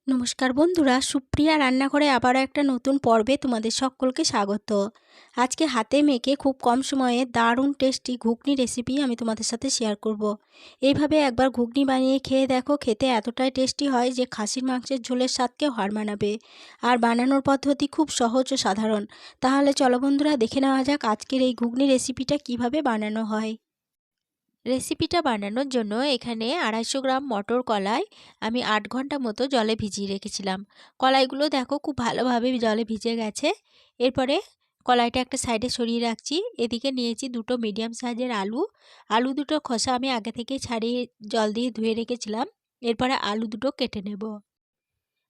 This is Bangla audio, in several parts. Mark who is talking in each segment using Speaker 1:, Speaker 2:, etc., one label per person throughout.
Speaker 1: নমস্কার বন্ধুরা, সুপ্রিয়া রান্নাঘরে আবারও একটা নতুন পর্বে তোমাদের সকলকে স্বাগত। আজকে হাতে মেখে খুব কম সময়ে দারুণ টেস্টি ঘুগনি রেসিপি আমি তোমাদের সাথে শেয়ার করব। এইভাবে একবার ঘুগনি বানিয়ে খেয়ে দেখো, খেতে এতটাই টেস্টি হয় যে খাসির মাংসের ঝোলের স্বাদকেও হার মানাবে। আর বানানোর পদ্ধতি খুব সহজ ও সাধারণ। তাহলে চলো বন্ধুরা, দেখে নেওয়া যাক আজকের এই ঘুগনি রেসিপিটা কিভাবে বানানো হয়। রেসিপিটা বানানোর জন্য এখানে 250 গ্রাম মটর কলাই আমি 8 ঘন্টা মতো জলে ভিজিয়ে রেখেছিলাম। কলাইগুলো দেখো খুব ভালোভাবে জলে ভিজে গেছে। এরপরে কলাইটা একটা সাইডে সরিয়ে রাখছি। এদিকে নিয়েছি দুটো মিডিয়াম সাইজের আলু দুটো খোসা আমি আগে থেকে ছাড়িয়ে জল দিয়ে ধুয়ে রেখেছিলাম। এরপরে আলু দুটো কেটে নেব।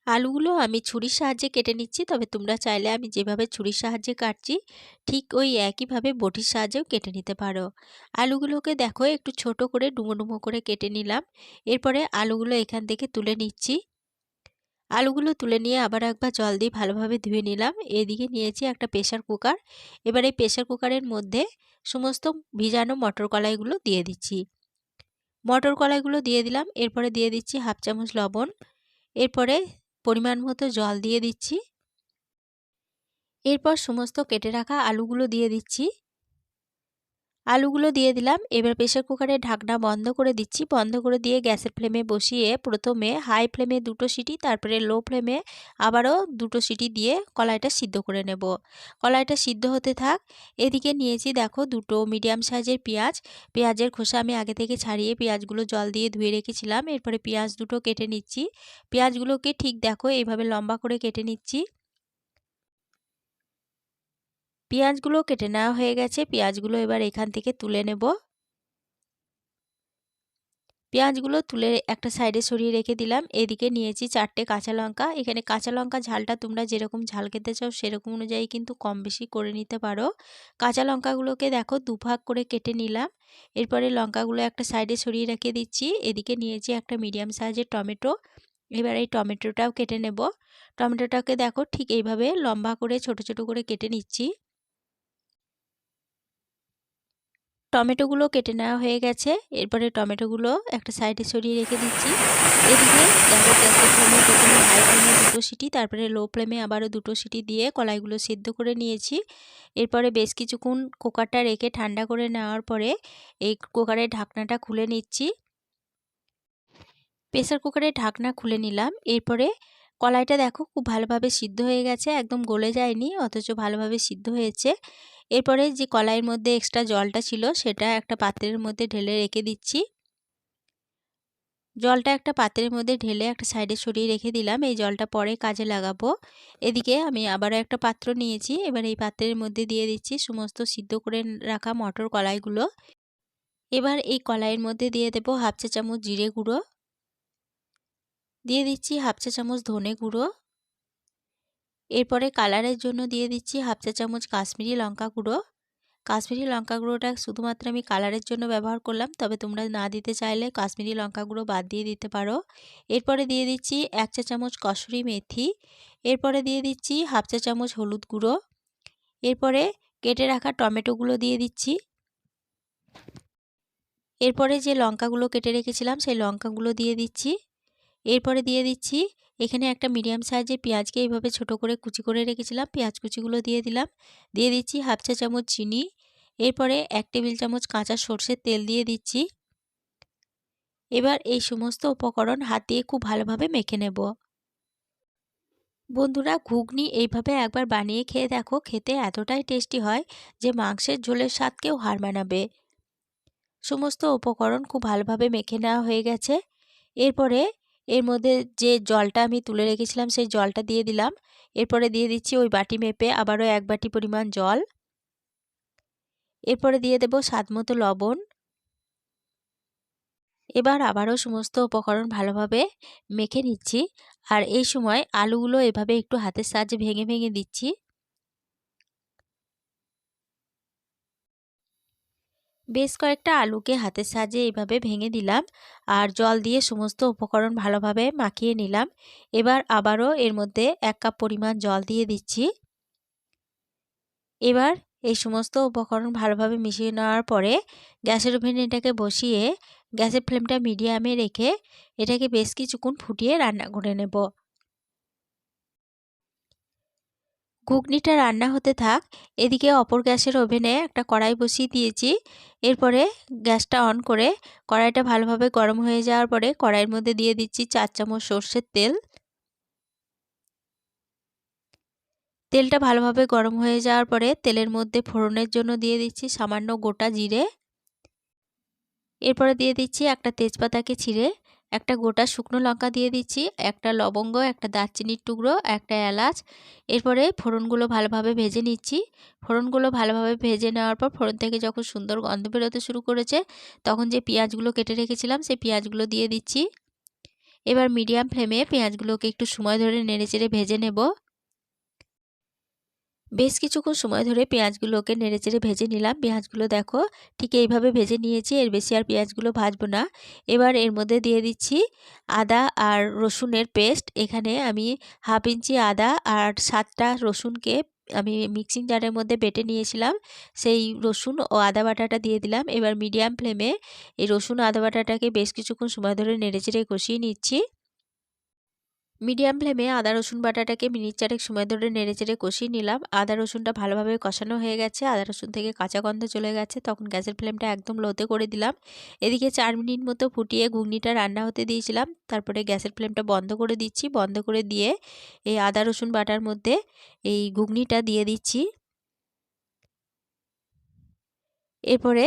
Speaker 1: আলুগুলো আমি ছুরির সাহায্যে কেটে নিচ্ছি, তবে তোমরা চাইলে আমি যেভাবে ছুরির সাহায্যে কাটছি ঠিক ওই একইভাবে বটির সাহায্যেও কেটে নিতে পারো। আলুগুলোকে দেখো একটু ছোট করে ডুমো ডুমো করে কেটে নিলাম। এরপরে আলুগুলো এখান থেকে তুলে নিচ্ছি। আলুগুলো তুলে নিয়ে আবার একবার জল দিয়ে ভালোভাবে ধুয়ে নিলাম। এদিকে নিয়েছি একটা প্রেসার কুকার। এবার এই প্রেসার কুকারের মধ্যে সমস্ত ভিজানো মটর কলাইগুলো দিয়ে দিচ্ছি। মটর কলাইগুলো দিয়ে দিলাম। এরপরে দিয়ে দিচ্ছি হাফ চামচ লবণ। এরপরে পরিমাণ মতো জল দিয়ে দিচ্ছি। এরপর সমস্ত কেটে রাখা আলুগুলো দিয়ে দিচ্ছি। আলুগুলো দিয়ে দিলাম। এবার প্রেসার কুকারের ঢাকনা বন্ধ করে দিচ্ছি। বন্ধ করে দিয়ে গ্যাসের ফ্লেমে বসিয়ে প্রথমে হাই ফ্লেমে দুটো সিটি, তারপরে লো ফ্লেমে আবারও দুটো সিটি দিয়ে কলাইটা সিদ্ধ করে নেব। কলাইটা সিদ্ধ হতে থাক। এদিকে নিয়েছি দেখো দুটো মিডিয়াম সাইজের পেঁয়াজের খোসা আমি আগে থেকে ছাড়িয়ে পেঁয়াজগুলো জল দিয়ে ধুয়ে রেখেছিলাম। এরপরে পেঁয়াজ দুটো কেটে নিচ্ছি। পেঁয়াজগুলোকে ঠিক দেখো এইভাবে লম্বা করে কেটে নিচ্ছি। পেঁয়াজগুলো কেটে নেওয়া হয়ে গেছে। পেঁয়াজগুলো এবার এখান থেকে তুলে নেব। পেঁয়াজগুলো তুলে একটা সাইডে সরিয়ে রেখে দিলাম। এদিকে নিয়েছি 4টে কাঁচা লঙ্কা। এখানে কাঁচা লঙ্কা ঝালটা তোমরা যেরকম ঝাল খেতে চাও সেরকম অনুযায়ী কিন্তু কম বেশি করে নিতে পারো। কাঁচা লঙ্কাগুলোকে দেখো দুভাগ করে কেটে নিলাম। এরপরে লঙ্কাগুলো একটা সাইডে সরিয়ে রেখে দিচ্ছি। এদিকে নিয়েছি একটা মিডিয়াম সাইজের টমেটো। এবার এই টমেটোটাও কেটে নেব। টমেটোটাকে দেখো ঠিক এইভাবে লম্বা করে ছোট ছোট করে কেটে নিচ্ছি। টমেটোগুলো কেটে নেওয়া হয়ে গেছে। এরপরে টমেটোগুলো একটা সাইডে সরিয়ে রেখে দিচ্ছি। এদিকে দেখো গ্যাসের ফ্লেমে প্রথমে হাই ফ্লেমে দুটো সিটি, তারপরে লো ফ্লেমে আবারও দুটো সিটি দিয়ে কলাইগুলো সিদ্ধ করে নিয়েছি। এরপরে বেশ কিছুক্ষণ কুকারটা রেখে ঠান্ডা করে নেওয়ার পরে এই কুকারের ঢাকনাটা খুলে নিচ্ছি। প্রেসার কুকারের ঢাকনা খুলে নিলাম। এরপরে কলাইটা দেখো খুব ভালোভাবে সিদ্ধ হয়ে গেছে, একদম গলে যায়নি, অথচ ভালোভাবে সিদ্ধ হয়েছে। এরপরে যে কলাইয়ের মধ্যে এক্সট্রা জলটা ছিল সেটা একটা পাত্রের মধ্যে ঢেলে রেখে দিচ্ছি। জলটা একটা পাত্রের মধ্যে ঢেলে একটা সাইডে সরিয়ে রেখে দিলাম। এই জলটা পরে কাজে লাগাবো। এদিকে আমি আবারও একটা পাত্র নিয়েছি। এবার এই পাত্রের মধ্যে দিয়ে দিচ্ছি সমস্ত সিদ্ধ করে রাখা মটর কলাইগুলো। এবার এই কলাইয়ের মধ্যে দিয়ে দেবো হাফ চা চামচ জিরে গুঁড়ো, দিয়ে দিচ্ছি হাফ চা চামচ ধনে গুঁড়ো। এরপরে কালারের জন্য দিয়ে দিচ্ছি হাফ চা চামচ কাশ্মীরি লঙ্কা গুঁড়ো। কাশ্মীরি লঙ্কা গুঁড়োটা শুধুমাত্র আমি কালারের জন্য ব্যবহার করলাম, তবে তোমরা না দিতে চাইলে কাশ্মীরি লঙ্কা গুঁড়ো বাদ দিয়ে দিতে পারো। এরপরে দিয়ে দিচ্ছি 1 চা চামচ কসুরি মেথি। এরপরে দিয়ে দিচ্ছি হাফ চা চামচ হলুদ গুঁড়ো। এরপরে কেটে রাখা টমেটোগুলো দিয়ে দিচ্ছি। এরপরে যে লঙ্কাগুলো কেটে রেখেছিলাম সেই লঙ্কাগুলো দিয়ে দিচ্ছি। এরপরে দিয়ে দিচ্ছি এখানে একটা মিডিয়াম সাইজের পেঁয়াজকে এইভাবে ছোট করে কুচি করে রেখেছিলাম, পেঁয়াজ কুচিগুলো দিয়ে দিলাম। দিয়ে দিচ্ছি হাফ চা চামচ চিনি। এরপরে 1 টেবিল চামচ কাঁচা সর্ষের তেল দিয়ে দিচ্ছি। এবার এই সমস্ত উপকরণ হাত দিয়ে খুব ভালোভাবে মেখে নেব। বন্ধুরা, ঘুগনি এইভাবে একবার বানিয়ে খেয়ে দেখো, খেতে এতটাই টেস্টি হয় যে মাংসের ঝোলের স্বাদকেও হার মানাবে। সমস্ত উপকরণ খুব ভালোভাবে মেখে নেওয়া হয়ে গেছে। এরপরে এর মধ্যে যে জলটা আমি তুলে রেখেছিলাম সেই জলটা দিয়ে দিলাম। এরপরে দিয়ে দিচ্ছি ওই বাটি মেপে আবারও 1 বাটি পরিমাণ জল। এরপরে দিয়ে দেব স্বাদমতো লবণ। এবার আবারও সমস্ত উপকরণ ভালোভাবে মেখে নিচ্ছি। আর এই সময় আলুগুলো এভাবে একটু হাতের সাহায্যে ভেঙে ভেঙে দিচ্ছি। বেশ কয়েকটা আলুকে হাতের সাহায্যে এইভাবে ভেঙে দিলাম আর জল দিয়ে সমস্ত উপকরণ ভালোভাবে মাখিয়ে নিলাম। এবার আবারও এর মধ্যে 1 কাপ পরিমাণ জল দিয়ে দিচ্ছি। এবার এই সমস্ত উপকরণ ভালোভাবে মিশিয়ে নেওয়ার পরে গ্যাসের ওভেনে এটাকে বসিয়ে গ্যাসের ফ্লেমটা মিডিয়ামে রেখে এটাকে বেশ কিছুক্ষণ ফুটিয়ে রান্না করে নেব। ঘুগনিটা রান্না হতে থাক, এদিকে অপর গ্যাসের ওভেনে একটা কড়াই বসিয়ে দিয়েছি। এরপরে গ্যাসটা অন করে কড়াইটা ভালোভাবে গরম হয়ে যাওয়ার পরে কড়াইয়ের মধ্যে দিয়ে দিচ্ছি 4 চামচ সর্ষের তেল। তেলটা ভালোভাবে গরম হয়ে যাওয়ার পরে তেলের মধ্যে ফোড়নের জন্য দিয়ে দিচ্ছি সামান্য গোটা জিরে। এরপরে দিয়ে দিচ্ছি একটা তেজপাতাকে ছিঁড়ে, একটা গোটা শুকনো লঙ্কা দিয়ে দিচ্ছি, একটা লবঙ্গ, একটা দারচিনির টুকরো, একটা এলাচ। এরপরে ফোড়নগুলো ভালোভাবে ভেজে নিচ্ছি। ফোড়নগুলো ভালোভাবে ভেজে নেওয়ার পর ফোড়ন থেকে যখন সুন্দর গন্ধ বেরোতে শুরু করেছে, তখন যে পেঁয়াজগুলো কেটে রেখেছিলাম সেই পেঁয়াজগুলো দিয়ে দিচ্ছি। এবার মিডিয়াম ফ্লেমে পেঁয়াজগুলোকে একটু সময় ধরে নেড়েচেড়ে ভেজে নেব। বেশ কিছুক্ষণ সময় ধরে পেঁয়াজগুলোকে নেড়েচেড়ে ভেজে নিলাম। পেঁয়াজগুলো দেখো ঠিক এইভাবে ভেজে নিয়েছি, এর বেশি আর পেঁয়াজগুলো ভাজবো না। এবার এর মধ্যে দিয়ে দিচ্ছি আদা আর রসুনের পেস্ট। এখানে আমি হাফ ইঞ্চি আদা আর 7টা রসুনকে আমি মিক্সিং জারের মধ্যে বেটে নিয়েছিলাম, সেই রসুন ও আদা বাটাটা দিয়ে দিলাম। এবার মিডিয়াম ফ্লেমে এই রসুন আদা বাটাটাকে বেশ কিছুক্ষণ সময় ধরে নেড়েচেড়ে কষিয়ে নিচ্ছি। মিডিয়াম ফ্লেমে আদা রসুন বাটাটাকে মিনিট 4 সময় ধরে নেড়েচেড়ে কষিয়ে নিলাম। আদা রসুনটা ভালোভাবে কষানো হয়ে গেছে, আদা রসুন থেকে কাঁচা গন্ধ চলে গেছে, তখন গ্যাসের ফ্লেমটা একদম লোতে করে দিলাম। এদিকে 4 মিনিট মতো ফুটিয়ে ঘুগনিটা রান্না হতে দিয়েছিলাম। তারপরে গ্যাসের ফ্লেমটা বন্ধ করে দিচ্ছি। বন্ধ করে দিয়ে এই আদা রসুন বাটার মধ্যে এই ঘুগনিটা দিয়ে দিচ্ছি। এরপরে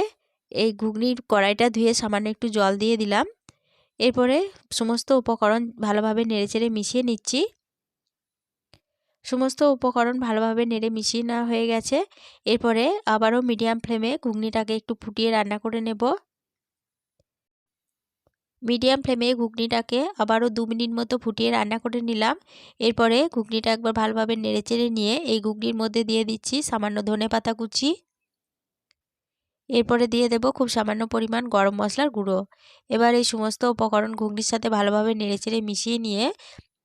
Speaker 1: এই ঘুগনির কড়াইটা ধুয়ে সামান্য একটু জল দিয়ে দিলাম। এরপরে সমস্ত উপকরণ ভালোভাবে নেড়েচেড়ে মিশিয়ে নিচ্ছি। সমস্ত উপকরণ ভালোভাবে নেড়ে মিশিয়ে নেওয়া হয়ে গেছে। এরপরে আবারও মিডিয়াম ফ্লেমে ঘুগনিটাকে একটু ফুটিয়ে রান্না করে নেব। মিডিয়াম ফ্লেমে ঘুগনিটাকে আবারও 2 মিনিট মতো ফুটিয়ে রান্না করে নিলাম। এরপরে ঘুগনিটা একবার ভালোভাবে নেড়েচেড়ে নিয়ে এই ঘুগনির মধ্যে দিয়ে দিচ্ছি সামান্য ধনেপাতা কুচি। এরপরে দিয়ে দেব খুব সামান্য পরিমাণ গরম মশলার গুঁড়ো। এবার এই সমস্ত উপকরণ ঘুগনির সাথে ভালোভাবে নেড়েচেড়ে মিশিয়ে নিয়ে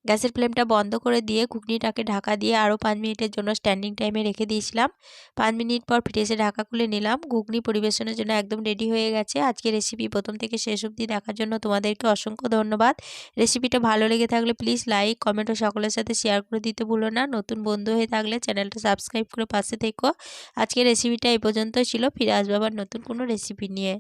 Speaker 1: গ্যাসের ফ্লেমটা বন্ধ করে দিয়ে ঘুগনিটাকে ঢাকা দিয়ে আরও 5 মিনিটের জন্য স্ট্যান্ডিং টাইমে রেখে দিয়েছিলাম। 5 মিনিট পর ফিরে এসে ঢাকা খুলে নিলাম। ঘুগনি পরিবেশনের জন্য একদম রেডি হয়ে গেছে। আজকের রেসিপি প্রথম থেকে শেষ অবধি দেখার জন্য তোমাদেরকে অসংখ্য ধন্যবাদ। রেসিপিটা ভালো লেগে থাকলে প্লিজ লাইক, কমেন্ট ও সকলের সাথে শেয়ার করে দিতে ভুলো না। নতুন বন্ধু হয়ে থাকলে চ্যানেলটা সাবস্ক্রাইব করে পাশে থেকো। আজকের রেসিপিটা এই পর্যন্তই ছিল। ফিরে আসবো আবার নতুন কোনো রেসিপি নিয়ে।